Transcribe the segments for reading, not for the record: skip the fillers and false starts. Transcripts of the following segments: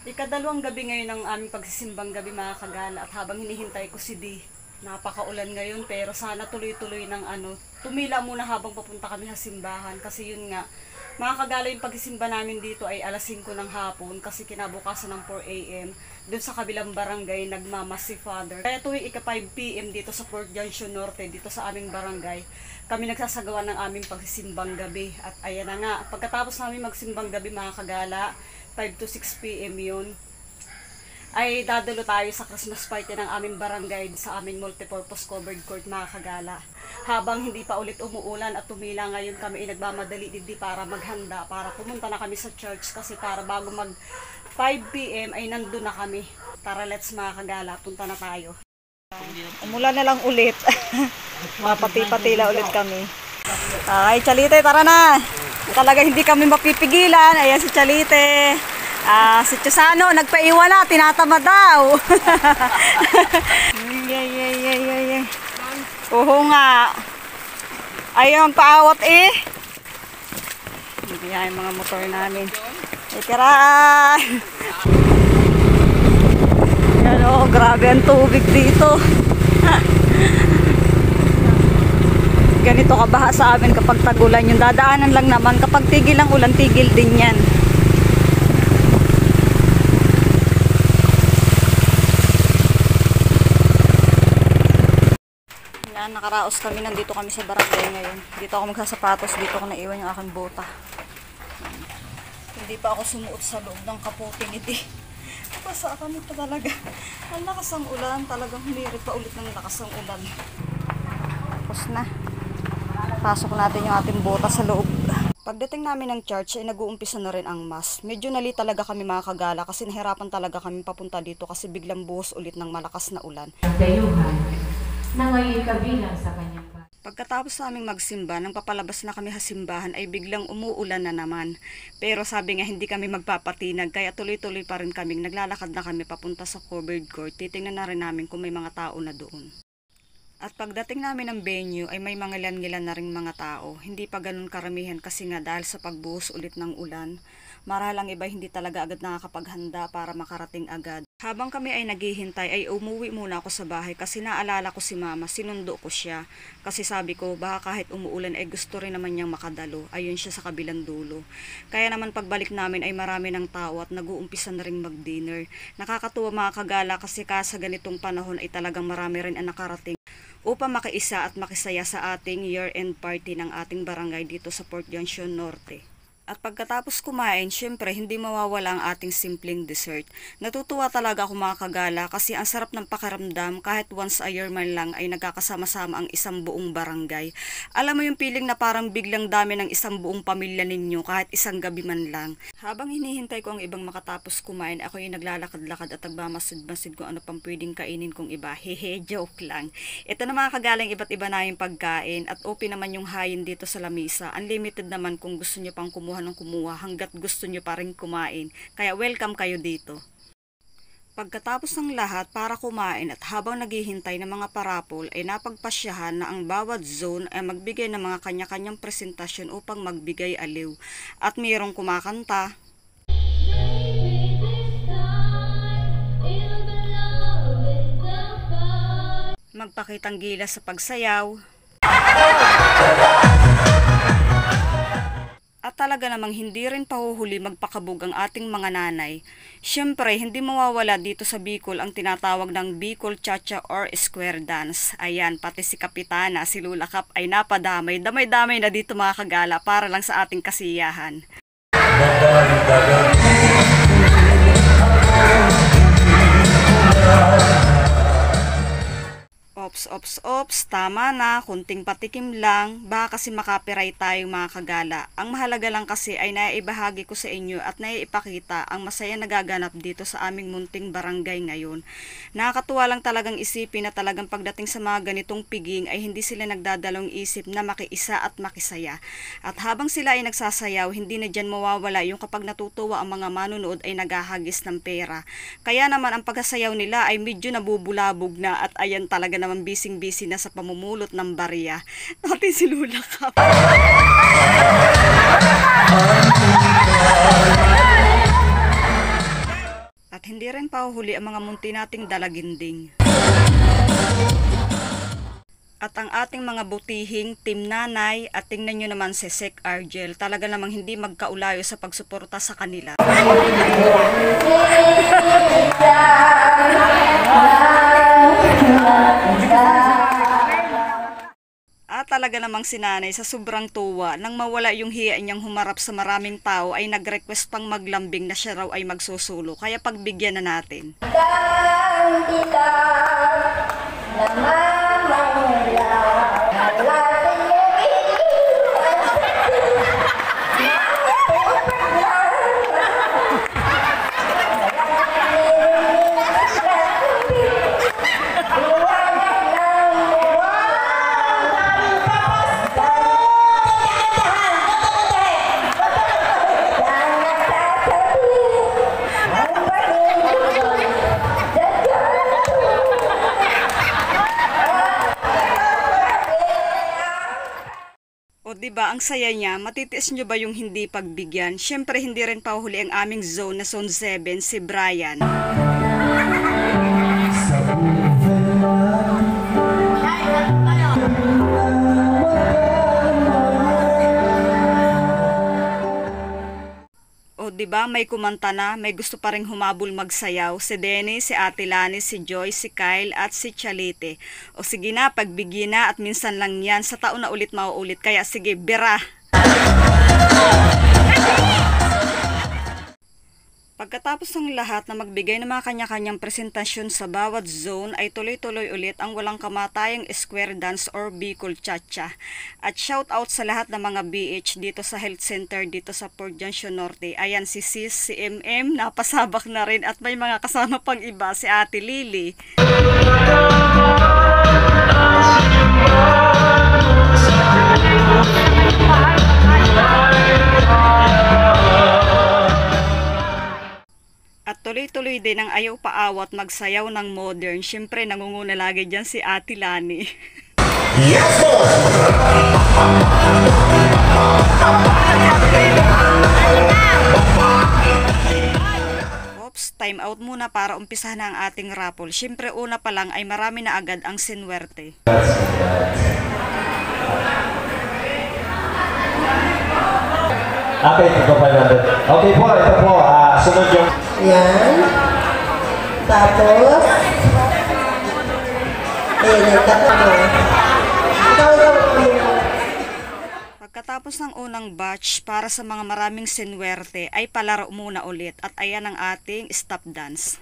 Ikadalawang gabi ngayon ng aming pagsisimbang gabi mga kagala at habang hinihintay ko si D, napakaulan ngayon pero sana tuloy-tuloy ng tumila muna habang papunta kami sa simbahan kasi yun nga, mga kagala yung pagsisimba namin dito ay alas 5 ng hapon kasi kinabukasan ng 4 a.m. Doon sa kabilang barangay nagmamas si Father. Kaya tuwing ika 5 p.m. dito sa Port Junction Norte, dito sa aming barangay, kami nagsasagawa ng aming pagsisimbang gabi. At ayan na nga, pagkatapos namin magsimbang gabi mga kagala, 5 to 6 p.m. yun, ay dadalo tayo sa Christmas party ng aming barangay sa aming multipurpose covered court mga kagala. Habang hindi pa ulit umuulan at tumila ngayon kami ay nagmamadali didi para maghanda, para pumunta na kami sa church kasi para bago mag 5 p.m. ay nandun na kami. Tara let's mga kagala, punta na tayo. Umulan na lang ulit. Mapati-patila ulit kami. Ay, Chalite, tara na! Talaga hindi kami mapipigilan. Ayan si Chalite. Si Chusano, nagpaiwan na. Tinatama daw. Yay. Oo nga. Ayaw magpaawat eh. Hindi nga yung mga motor namin. Ikiran. Yan o, grabe ang tubig dito. Ganito kabaha sa amin kapag tagulan. Yung dadaanan lang naman. Kapag tigil ang ulan, tigil din yan. Yan, nakaraos kami. Nandito kami sa barangay ngayon. Dito ako magsasapatos. Dito ako naiwan yung aking bota. Hindi pa ako sumuot sa loob ng kapote ni D. Basa kami pa talaga. Ang lakas ang ulan. Talagang humirit pa ulit ng lakas ang ulan. Tapos na. Pasok natin yung ating bota sa loob. Pagdating namin ng church ay nag-uumpisa na rin ang mass. Medyo nali talaga kami mga kagala kasi nahirapan talaga kami papunta dito kasi biglang buhos ulit ng malakas na ulan. Ang dayuhan na ngayon kabilang sa kanyang bahay. Pagkatapos sa aming magsimba, nang papalabas na kami sa simbahan ay biglang umuulan na naman. Pero sabi nga hindi kami magpapatinag kaya tuloy-tuloy pa rin kaming naglalakad na kami papunta sa covered court. Titingnan na rin namin kung may mga tao na doon. At pagdating namin ng venue ay may mga ilan-ilan na ring mga tao. Hindi pa ganun karamihan kasi nga dahil sa pagbuhos ulit ng ulan. Marahil ang iba hindi talaga agad nakakapaghanda para makarating agad. Habang kami ay naghihintay ay umuwi muna ako sa bahay kasi naalala ko si mama, sinundo ko siya. Kasi sabi ko baka kahit umuulan ay gusto rin naman niyang makadalo. Ayun siya sa kabilang dulo. Kaya naman pagbalik namin ay marami ng tao at nag-uumpisa na rin mag-dinner. Nakakatuwa mga kagala kasi sa ganitong panahon ay talagang marami rin ang nakarating upang makiisa at makisaya sa ating year-end party ng ating barangay dito sa Port Junction Norte. At pagkatapos kumain, syempre hindi mawawala ang ating simpleng dessert. Natutuwa talaga ako mga kagala kasi ang sarap ng pakiramdam kahit once a year man lang ay nagkakasama-sama ang isang buong barangay. Alam mo yung feeling na parang biglang dami ng isang buong pamilya ninyo kahit isang gabi man lang. Habang hinihintay ko ang ibang makatapos kumain, ako yung naglalakad-lakad at nagmamasid-masid kung ano pang pwedeng kainin kong iba. Hehe, joke lang. Ito na mga kagaling iba't iba na yung pagkain at open naman yung hayin dito sa lamisa. Unlimited naman kung gusto nyo pang kumuha ng kumuha hanggat gusto nyo pa rin kumain. Kaya welcome kayo dito. Pagkatapos ng lahat para kumain at habang naghihintay ng mga parapol ay napagpasyahan na ang bawat zone ay magbigay ng mga kanya-kanyang presentasyon upang magbigay aliw. At mayroong kumakanta, magpakitang gilas sa pagsayaw, at talaga namang hindi rin pahuhuli magpakabog ang ating mga nanay. Siyempre, hindi mawawala dito sa Bicol ang tinatawag ng Bicol Cha-Cha or Square Dance. Ayan, pati si Kapitana, si Lula Cap ay napadamay. Damay-damay na dito mga kagala para lang sa ating kasiyahan. Ops, tama na, kunting patikim lang, baka kasi makapiright tayo mga kagala. Ang mahalaga lang kasi ay naibahagi ko sa inyo at naiipakita ang masaya nagaganap dito sa aming munting barangay ngayon. Nakakatuwa lang talagang isipin na talagang pagdating sa mga ganitong piging ay hindi sila nagdadalawang isip na makiisa at makisaya. At habang sila ay nagsasayaw, hindi na dyan mawawala yung kapag natutuwa ang mga manunood ay naghahagis ng pera. Kaya naman ang pagsasayaw nila ay medyo nabubulabog na at ayan talaga naman bising-busy na sa pamumulot ng barya. Natin si Lula Cap. hindi rin pahuhuli ang mga munti nating dalaginding. At ang ating mga butihing Team Nanay at tingnan nyo naman si Sek Argel, talaga namang hindi magkaulayo sa pagsuporta sa kanila. At talaga namang si Nanay sa sobrang tuwa nang mawala yung hiya niyang humarap sa maraming tao ay nag-request pang maglambing na siya raw ay magsusulo, kaya pagbigyan na natin. Diba, ang saya niya, matitiis nyo ba yung hindi pagbigyan? Syempre hindi rin pahuhuli ang aming zone na zone 7, si Brian. O diba, may kumanta na, may gusto pa ring humabol magsayaw, si Denny, si Ate Lani, si Joy, si Kyle at si Chalite. O sige na, pagbigyan na at minsan lang yan, sa taon na ulit mauulit, kaya sige, bira! Pagkatapos ng lahat na magbigay ng mga kanya-kanyang presentasyon sa bawat zone ay tuloy-tuloy ulit ang walang kamatayang square dance or Bicol Cha-Cha. At shout out sa lahat ng mga BH dito sa health center dito sa Port Junction Norte. Ayan si Sis, si MM, napasabak na rin at may mga kasama pang iba, si Ate Lily. At tuloy-tuloy din ang ayaw paawat magsayaw ng modern. Siyempre nangunguna lagi dyan si Ate Lani. Yes, Oops, time out muna para umpisahan na ang ating raffle. Siyempre una pa lang ay marami na agad ang sinwerte. Okay, ito 500. Okay po, ito po. Sunod yung... Yan. Tapos, pagkatapos ng unang batch, para sa mga maraming sinwerte, ay palaro muna ulit. At ayan ang ating stop dance.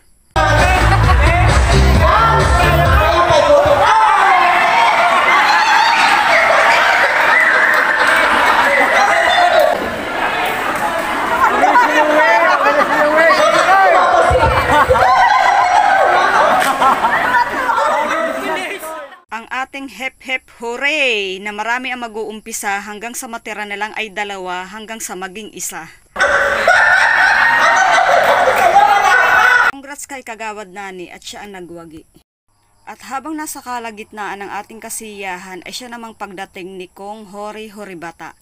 Ang ating hep hep hooray na marami ang mag-uumpisa hanggang sa matira na lang ay 2 hanggang sa maging 1. Congrats kay Kagawad Nani at siya ang nagwagi. At habang nasa kalagitnaan ng ating kasiyahan ay siya namang pagdating ni Kong Hori Horibata.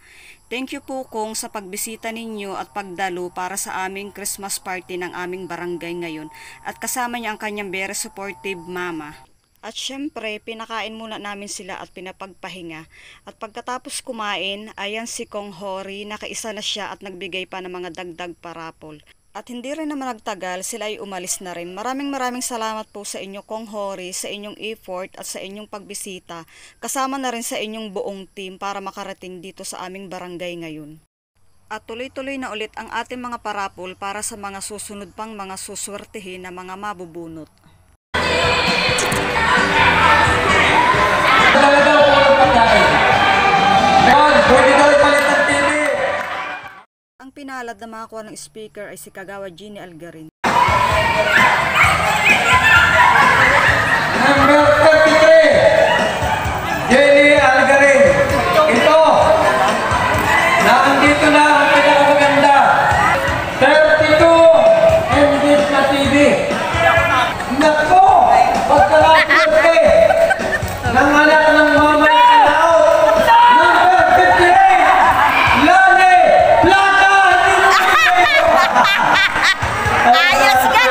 Thank you po Kong sa pagbisita ninyo at pagdalo para sa aming Christmas party ng aming barangay ngayon. At kasama niya ang kanyang very supportive mama. At syempre, pinakain muna namin sila at pinapagpahinga. At pagkatapos kumain, ayan si Kong Hori, nakaisa na siya at nagbigay pa ng mga dagdag parapol. At hindi rin naman nagtagal, sila ay umalis na rin. Maraming salamat po sa inyo Kong Hori, sa inyong effort at sa inyong pagbisita. Kasama na rin sa inyong buong team para makarating dito sa aming barangay ngayon. At tuloy-tuloy na ulit ang ating mga parapol para sa mga susunod pang mga suswertehin na mga mabubunot. Ang pinalad na makakuha ng speaker ay si Kagawad Jeannie Algarin. Number 33, Jenny Algarin. Ito, nandito na ang pinakamaganda. 32, English na TV. Nako, pagkalapot ng anak ng mama Kalao. Number 58, Lani Plata. Ayos ka!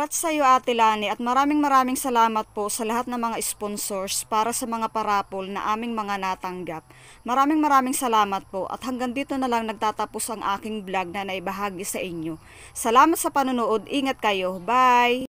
Congrats sa iyo, Ate Lani, at maraming salamat po sa lahat ng mga sponsors para sa mga parapol na aming mga natanggap. Maraming salamat po, at hanggang dito na lang nagtatapos ang aking vlog na naibahagi sa inyo. Salamat sa panonood, ingat kayo, bye!